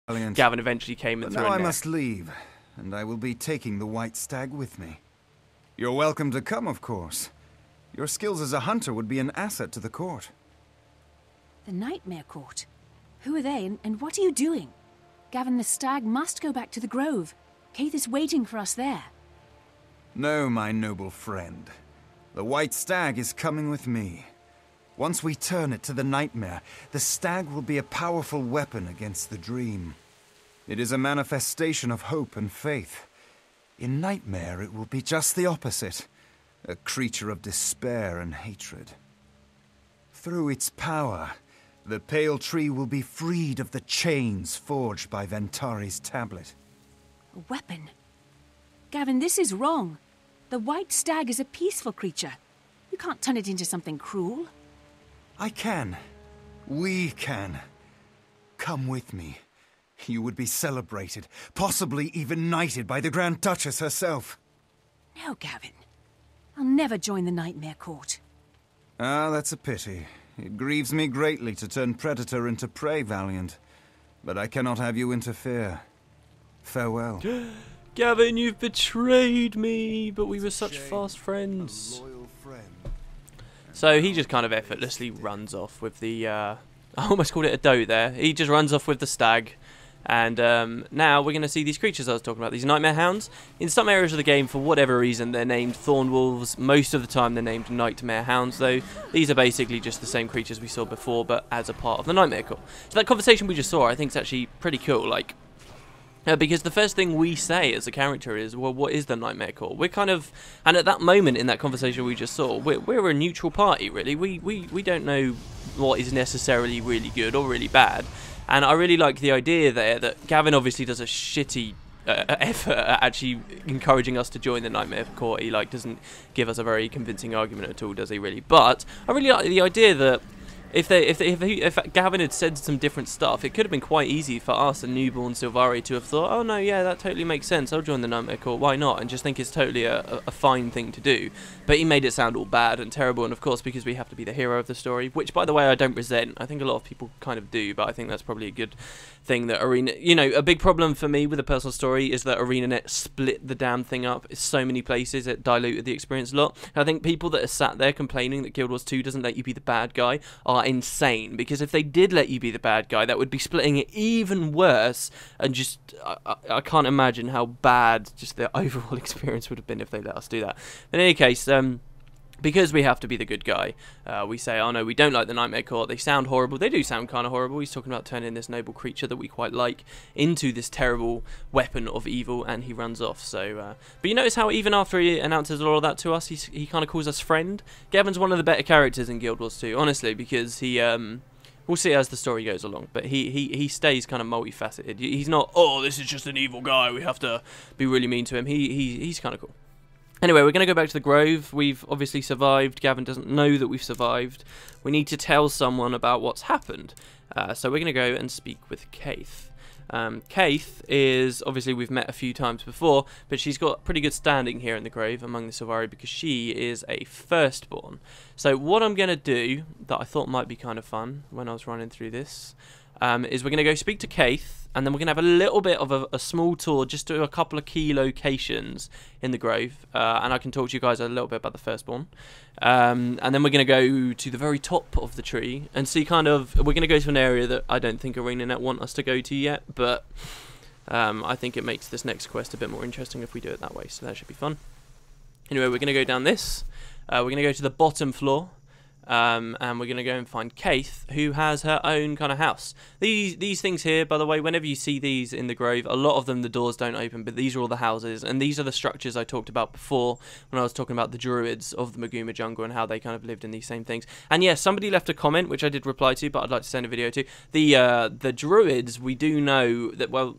Gavin eventually came and But threw now in I there. must leave, and I will be taking the white stag with me. You're welcome to come, of course. Your skills as a hunter would be an asset to the court. The Nightmare Court? Who are they, and what are you doing? Gavin, the stag must go back to the Grove. Caithe is waiting for us there. No, my noble friend. The white stag is coming with me. Once we turn it to the nightmare, the stag will be a powerful weapon against the dream. It is a manifestation of hope and faith. In nightmare, it will be just the opposite. A creature of despair and hatred. Through its power, the pale tree will be freed of the chains forged by Ventari's tablet. A weapon? Gavin, this is wrong. The white stag is a peaceful creature. You can't turn it into something cruel. I can. We can. Come with me. You would be celebrated, possibly even knighted by the Grand Duchess herself. No, Gavin. I'll never join the Nightmare Court. Ah, that's a pity. It grieves me greatly to turn predator into prey, Valiant. But I cannot have you interfere. Farewell. Gavin, you've betrayed me, but we were such fast friends. So he just kind of effortlessly runs off with the, I almost called it a doe there. He just runs off with the stag. And now we're going to see these creatures I was talking about, these nightmare hounds. In some areas of the game, for whatever reason, they're named thorn wolves. Most of the time they're named nightmare hounds, though. These are basically just the same creatures we saw before, but as a part of the nightmare court. So that conversation we just saw, I think is actually pretty cool. Like, because the first thing we say as a character is, well, what is the Nightmare Court? We're kind of, and at that moment in that conversation we just saw, we're a neutral party, really. We don't know what is necessarily really good or really bad. And I really like the idea there that Gavin obviously does a shitty effort at actually encouraging us to join the Nightmare Court. He doesn't give us a very convincing argument at all, does he really? But I really like the idea that if Gavin had said some different stuff, it could have been quite easy for us, a newborn Sylvari, to have thought, oh no, yeah, that totally makes sense, I'll join the Nightmare Court, why not? And just think it's totally a fine thing to do. But he made it sound all bad and terrible, and of course, because we have to be the hero of the story, which, by the way, I don't resent. I think a lot of people kind of do, but I think that's probably a good thing that Arena... You know, a big problem for me with a personal story is that ArenaNet split the damn thing up. It's so many places, it diluted the experience a lot. I think people that are sat there complaining that Guild Wars 2 doesn't let you be the bad guy are insane, because if they did let you be the bad guy, that would be splitting it even worse, and just I can't imagine how bad just the overall experience would have been if they let us do that. In any case, because we have to be the good guy, we say, oh no, we don't like the Nightmare Court, they sound horrible. They do sound kind of horrible. He's talking about turning this noble creature that we quite like into this terrible weapon of evil, and he runs off. So, but you notice how even after he announces all of that to us, he kind of calls us friend. Gavin's one of the better characters in Guild Wars 2, honestly, because he... we'll see as the story goes along, but he stays kind of multifaceted. He's not, oh, this is just an evil guy, we have to be really mean to him. He's kind of cool. Anyway, we're going to go back to the Grove. We've obviously survived. Gavin doesn't know that we've survived. We need to tell someone about what's happened. So we're going to go and speak with Caithe. Caithe is, obviously we've met a few times before, but she's got pretty good standing here in the Grove among the Sylvari because she is a firstborn. So what I'm going to do, that I thought might be kind of fun when I was running through this, is we're going to go speak to Caithe, and then we're going to have a little bit of a small tour just to a couple of key locations in the Grove, and I can talk to you guys a little bit about the firstborn. And then we're going to go to the very top of the tree and see kind of... We're going to go to an area that I don't think ArenaNet want us to go to yet, but I think it makes this next quest a bit more interesting if we do it that way, so that should be fun. Anyway, we're going to go down this. We're going to go to the bottom floor. And we're going to go and find Caithe, who has her own kind of house. These things here, by the way, whenever you see these in the Grove, a lot of them the doors don't open, but these are all the houses, and these are the structures I talked about before when I was talking about the druids of the Maguma jungle and how they kind of lived in these same things. And yes, somebody left a comment, which I did reply to, but I'd like to send a video to. The druids, we do know that, well...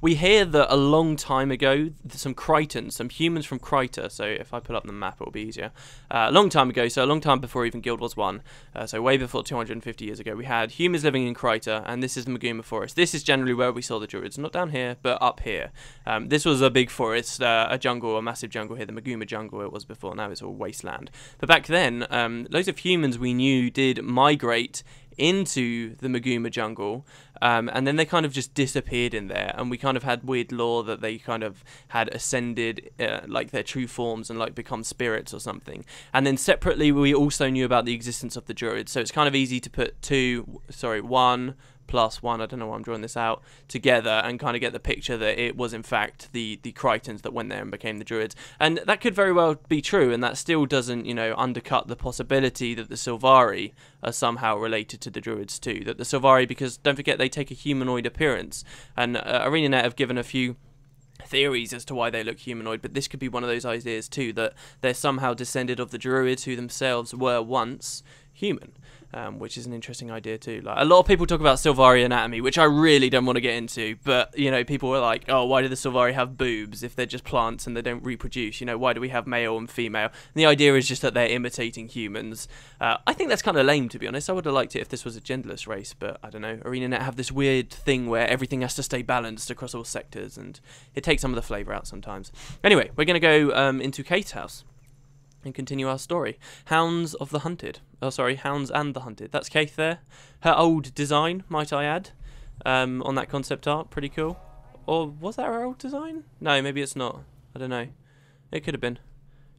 we hear that a long time ago, some Caitins, some humans from Caithe, so if I pull up the map it'll be easier, a long time ago, so a long time before even Guild Wars 1, so way before 250 years ago, we had humans living in Caithe, and this is the Maguma Forest. This is generally where we saw the Druids, not down here, but up here. This was a big forest, a jungle, a massive jungle here, the Maguma jungle it was before, now it's all wasteland. But back then, loads of humans we knew did migrate into the Maguma jungle, and then they kind of just disappeared in there, and we kind of had weird lore that they kind of had ascended like their true forms and like become spirits or something. And then separately we also knew about the existence of the Druids, so it's kind of easy to put 1 plus 1, I don't know why I'm drawing this out, together and kind of get the picture that it was in fact the Caitins that went there and became the Druids. And that could very well be true, and that still doesn't, you know, undercut the possibility that the Sylvari are somehow related to the Druids too. That the Sylvari, because don't forget they take a humanoid appearance, and ArenaNet have given a few theories as to why they look humanoid, but this could be one of those ideas too, that they're somehow descended of the Druids who themselves were once human. Which is an interesting idea too. Like, a lot of people talk about Sylvari anatomy, which I really don't want to get into, but you know, people were like, oh, why do the Sylvari have boobs if they're just plants and they don't reproduce? You know, why do we have male and female? And the idea is just that they're imitating humans. I think that's kind of lame, to be honest. I would have liked it if this was a genderless race, but I don't know. ArenaNet have this weird thing where everything has to stay balanced across all sectors, and it takes some of the flavour out sometimes. Anyway, we're going to go into Caithe's house and continue our story. Hounds of the Hunted. Oh, sorry, Hounds and the Hunted. That's Caithe there. Her old design, might I add, on that concept art. Pretty cool. Or was that her old design? No, maybe it's not. I don't know. It could have been.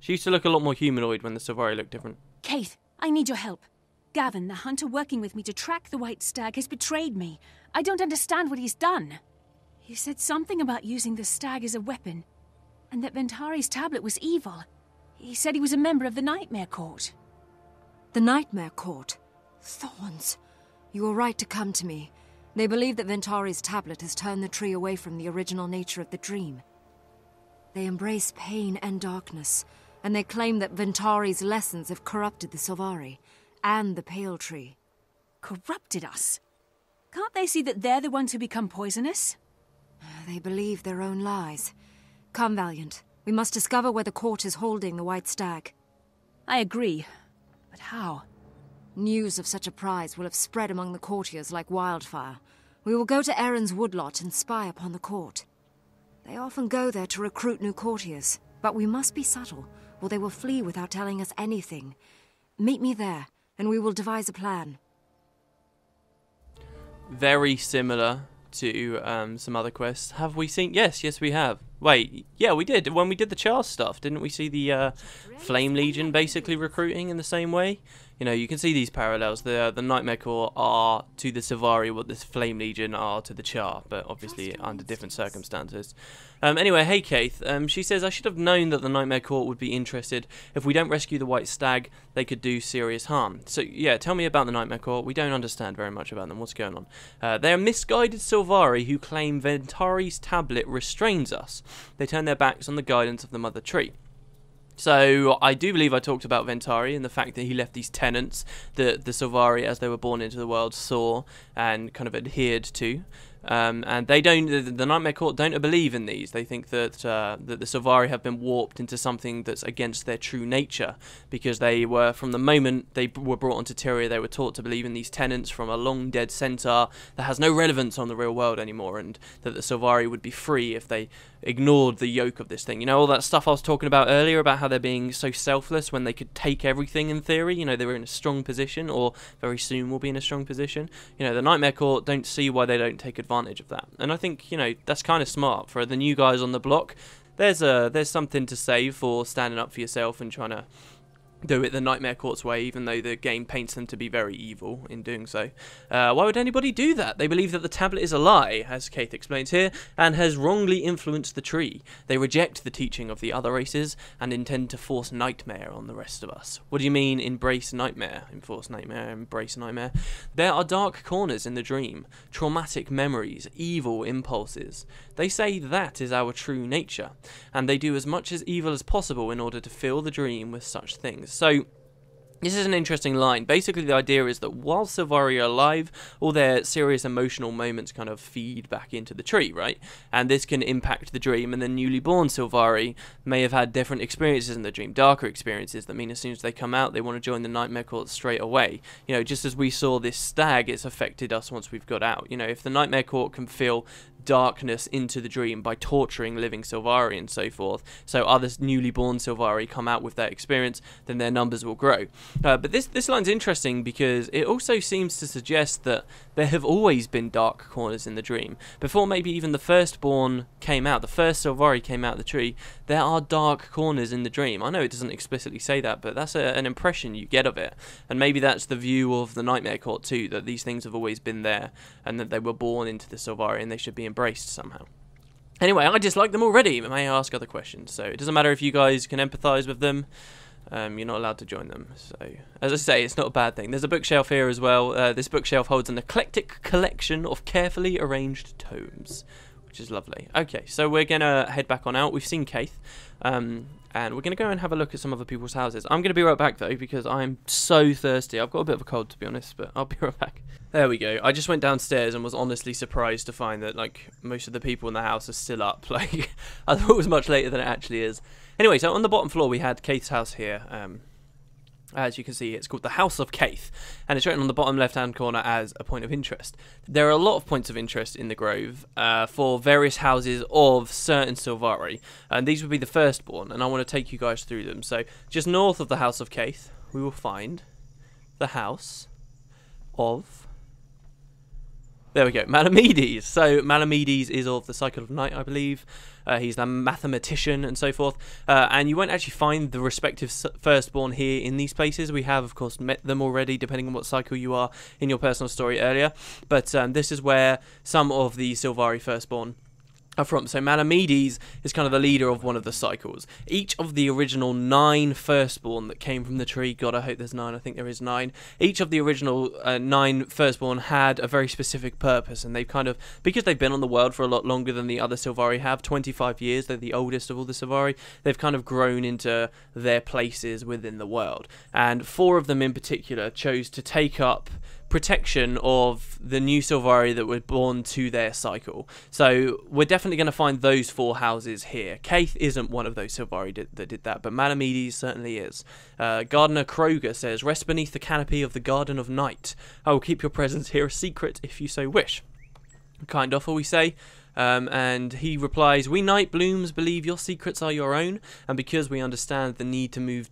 She used to look a lot more humanoid when the Sylvari looked different. Caithe, I need your help. Gavin, the hunter working with me to track the white stag, has betrayed me. I don't understand what he's done. He said something about using the stag as a weapon, and that Ventari's tablet was evil. He said he was a member of the Nightmare Court. The Nightmare Court? Thorns. You were right to come to me. They believe that Ventari's tablet has turned the tree away from the original nature of the dream. They embrace pain and darkness, and they claim that Ventari's lessons have corrupted the Sylvari and the Pale Tree. Corrupted us? Can't they see that they're the ones who become poisonous? They believe their own lies. Come, Valiant. We must discover where the court is holding the white stag. I agree. But how? News of such a prize will have spread among the courtiers like wildfire. We will go to Erin's woodlot and spy upon the court. They often go there to recruit new courtiers, but we must be subtle, or they will flee without telling us anything. Meet me there, and we will devise a plan. Very similar to some other quests. Have we seen? Yes, we have. Wait, yeah, we did. When we did the Char stuff, didn't we see the Flame Legion basically recruiting in the same way? You know, you can see these parallels. The Nightmare Corps are to the Sylvari what the Flame Legion are to the Char, but obviously under different circumstances. Anyway, hey Caithe, she says, I should have known that the Nightmare Court would be interested. If we don't rescue the White Stag, they could do serious harm. So, yeah, tell me about the Nightmare Court. We don't understand very much about them. What's going on? They are misguided Sylvari who claim Ventari's tablet restrains us. They turn their backs on the guidance of the Mother Tree. So, I do believe I talked about Ventari and the fact that he left these tenets that the Sylvari, as they were born into the world, saw and kind of adhered to. And they don't. The Nightmare Court don't believe in these. They think that that the Sylvari have been warped into something that's against their true nature, because they were, from the moment they were brought onto Tyria, they were taught to believe in these tenets from a long dead centaur that has no relevance on the real world anymore, and that the Sylvari would be free if they ignored the yoke of this thing. You know, all that stuff I was talking about earlier about how they're being so selfless when they could take everything in theory. You know, they were in a strong position, or very soon will be in a strong position. You know, the Nightmare Court don't see why they don't take advantage of that. And I think, you know, that's kind of smart for the new guys on the block. There's something to say for standing up for yourself and trying to do it the Nightmare Court's way, even though the game paints them to be very evil in doing so. Why would anybody do that? They believe that the tablet is a lie, as Caithe explains here, and has wrongly influenced the tree. They reject the teaching of the other races and intend to force nightmare on the rest of us. What do you mean, embrace nightmare? Enforce nightmare, embrace nightmare? There are dark corners in the dream, traumatic memories, evil impulses. They say that is our true nature, and they do as much as evil as possible in order to fill the dream with such things. So, This is an interesting line. Basically, the idea is that while Sylvari are alive, all their serious emotional moments kind of feed back into the tree, right? And this can impact the dream, and the newly born Sylvari may have had different experiences in the dream, darker experiences that mean as soon as they come out, they want to join the Nightmare Court straight away. You know, just as we saw this stag, it's affected us once we've got out. You know, if the Nightmare Court can feel darkness into the dream by torturing living Sylvari and so forth, so other newly born Sylvari come out with that experience, then their numbers will grow. But this line's interesting because it also seems to suggest that there have always been dark corners in the dream. Before maybe even the firstborn came out, the first Sylvari came out of the tree, there are dark corners in the dream. I know it doesn't explicitly say that, but that's an impression you get of it. And maybe that's the view of the Nightmare Court too, that these things have always been there, and that they were born into the Sylvari and they should be embraced somehow. Anyway, I dislike them already, but may I ask other questions? So it doesn't matter if you guys can empathise with them. You're not allowed to join them. So, as I say, it's not a bad thing. There's a bookshelf here as well. This bookshelf holds an eclectic collection of carefully arranged tomes, which is lovely. Okay, so we're going to head back on out. We've seen Caithe, and we're going to go and have a look at some other people's houses. I'm going to be right back, though, because I'm so thirsty. I've got a bit of a cold, to be honest, but I'll be right back. There we go. I just went downstairs and was honestly surprised to find that, like, most of the people in the house are still up. Like, I thought it was much later than it actually is. Anyway, so on the bottom floor we had Caithe's house here. As you can see, it's called the House of Caithe, and it's written on the bottom left-hand corner as a point of interest. There are a lot of points of interest in the Grove for various houses of certain Sylvari, and these would be the firstborn, and I want to take you guys through them. So, just north of the House of Caithe, we will find the House of... There we go, Malamedes. So Malamedes is of the Cycle of Night, I believe. He's the mathematician and so forth. And you won't actually find the respective firstborn here in these places. We have, of course, met them already, depending on what cycle you are in your personal story earlier. But this is where some of the Sylvari firstborn are from. So Malamedes is kind of the leader of one of the cycles. Each of the original 9 firstborn that came from the tree, God, I hope there's 9, I think there is 9. Each of the original 9 firstborn had a very specific purpose, and they've kind of, because they've been on the world for a lot longer than the other Sylvari have, 25 years, they're the oldest of all the Sylvari, they've kind of grown into their places within the world. And 4 of them in particular chose to take up protection of the new Sylvari that were born to their cycle. So we're definitely going to find those 4 houses here. Caithe isn't one of those Sylvari that did that, but Malamedes certainly is. Gardener Kroger says, rest beneath the canopy of the Garden of Night. I will keep your presence here a secret if you so wish. Kind offer, we say. And he replies, we night blooms believe your secrets are your own, and because we understand the need to move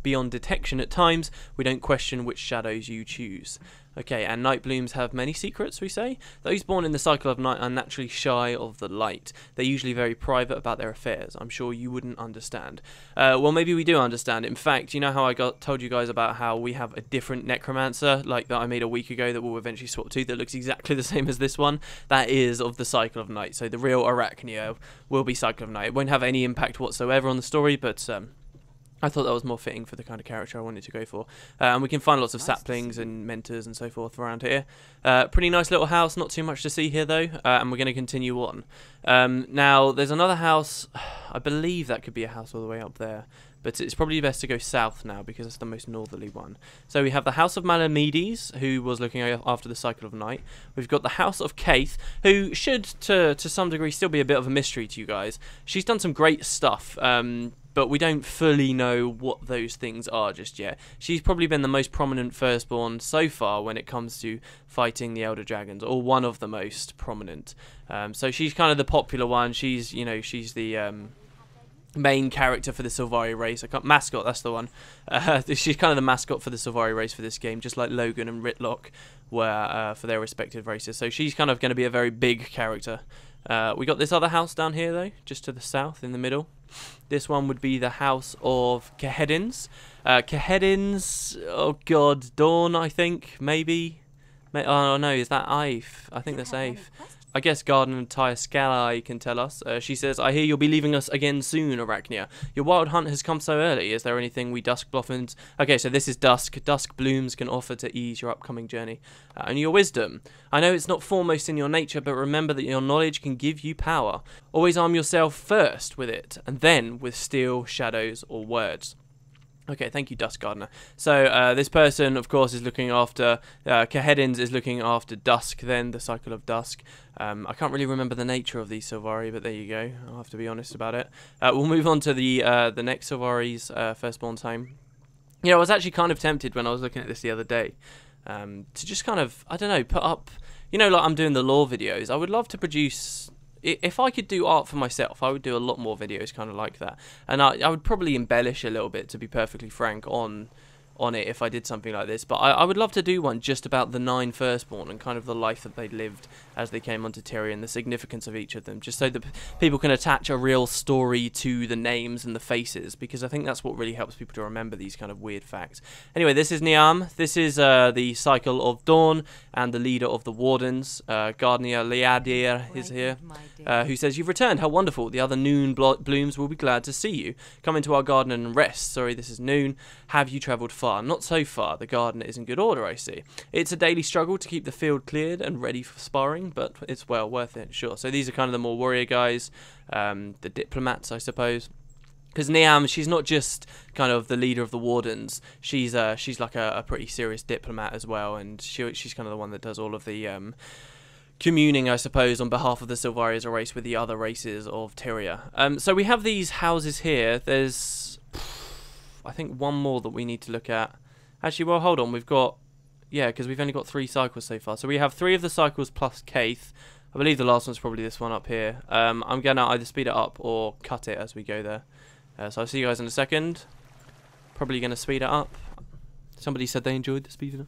beyond detection at times, we don't question which shadows you choose. Okay, and night blooms have many secrets, we say. Those born in the cycle of night are naturally shy of the light. They're usually very private about their affairs. I'm sure you wouldn't understand. Well, maybe we do understand. In fact, you know how I told you guys about how we have a different necromancer, like that I made a week ago, that we'll eventually swap to, that looks exactly the same as this one? That is of the cycle of night. So the real Arachnia will be cycle of night. It won't have any impact whatsoever on the story, but I thought that was more fitting for the kind of character I wanted to go for. And we can find lots of saplings and mentors and so forth around here. Pretty nice little house, not too much to see here though, and we're going to continue on. Now, there's another house, I believe that could be a house all the way up there, but it's probably best to go south now because it's the most northerly one. So we have the House of Malamedes, who was looking after the Cycle of Night. We've got the House of Caithe, who should, to some degree, still be a bit of a mystery to you guys. She's done some great stuff, but we don't fully know what those things are just yet. She's probably been the most prominent firstborn so far when it comes to fighting the Elder Dragons, or one of the most prominent. So she's kind of the popular one. She's, you know, she's the main character for the Sylvari race. Mascot, that's the one. She's kind of the mascot for the Sylvari race for this game, just like Logan and Ritlock were for their respective races. So she's kind of going to be a very big character. We got this other house down here though, just to the south in the middle. This one would be the House of Kahedins. Kahedins, oh god, Dawn, I think, maybe. Oh no, is that Caithe? I think that's Caithe. I guess Gardener Tyascali can tell us. She says, I hear you'll be leaving us again soon, Arachnia. Your wild hunt has come so early. Is there anything we dusk bloffins... Okay, so this is dusk. Dusk blooms can offer to ease your upcoming journey. And your wisdom. I know it's not foremost in your nature, but remember that your knowledge can give you power. Always arm yourself first with it, and then with steel, shadows, or words. Okay, thank you, Dusk Gardener. So this person, of course, is looking after Kahedins is looking after Dusk. Then the cycle of Dusk. I can't really remember the nature of these Sylvari, but there you go. I'll have to be honest about it. We'll move on to the next Sylvari's firstborn's home. You know, I was actually kind of tempted when I was looking at this the other day to just kind of, I don't know, put up. You know, like I'm doing the lore videos. I would love to produce. If I could do art for myself, I would do a lot more videos kind of like that. And I would probably embellish a little bit, to be perfectly frank, on it if I did something like this. But I would love to do one just about the 9 firstborn and kind of the life that they lived as they came onto Tyrion, the significance of each of them, just so that people can attach a real story to the names and the faces, because I think that's what really helps people to remember these kind of weird facts. Anyway, this is Niam. This is the Cycle of Dawn and the leader of the Wardens, Gardener Leadir is here, who says, "You've returned, how wonderful. The other Noon blooms will be glad to see you. Come into our garden and rest." Sorry, this is Noon. "Have you travelled far?" "Not so far. The garden is in good order, I see. It's a daily struggle to keep the field cleared and ready for sparring, but it's well worth it, sure." So these are kind of the more warrior guys, the diplomats, I suppose. Because Niam, she's not just kind of the leader of the Wardens. She's like a pretty serious diplomat as well, and she's kind of the one that does all of the communing, I suppose, on behalf of the Sylvari as a race with the other races of Tyria. So we have these houses here. There's, I think, one more that we need to look at. Actually, well, hold on. We've got, yeah, because we've only got 3 cycles so far. So we have 3 of the cycles plus Caithe. I believe the last one's probably this one up here. I'm going to either speed it up or cut it as we go there. So I'll see you guys in a second. Probably going to speed it up. Somebody said they enjoyed the speed of it.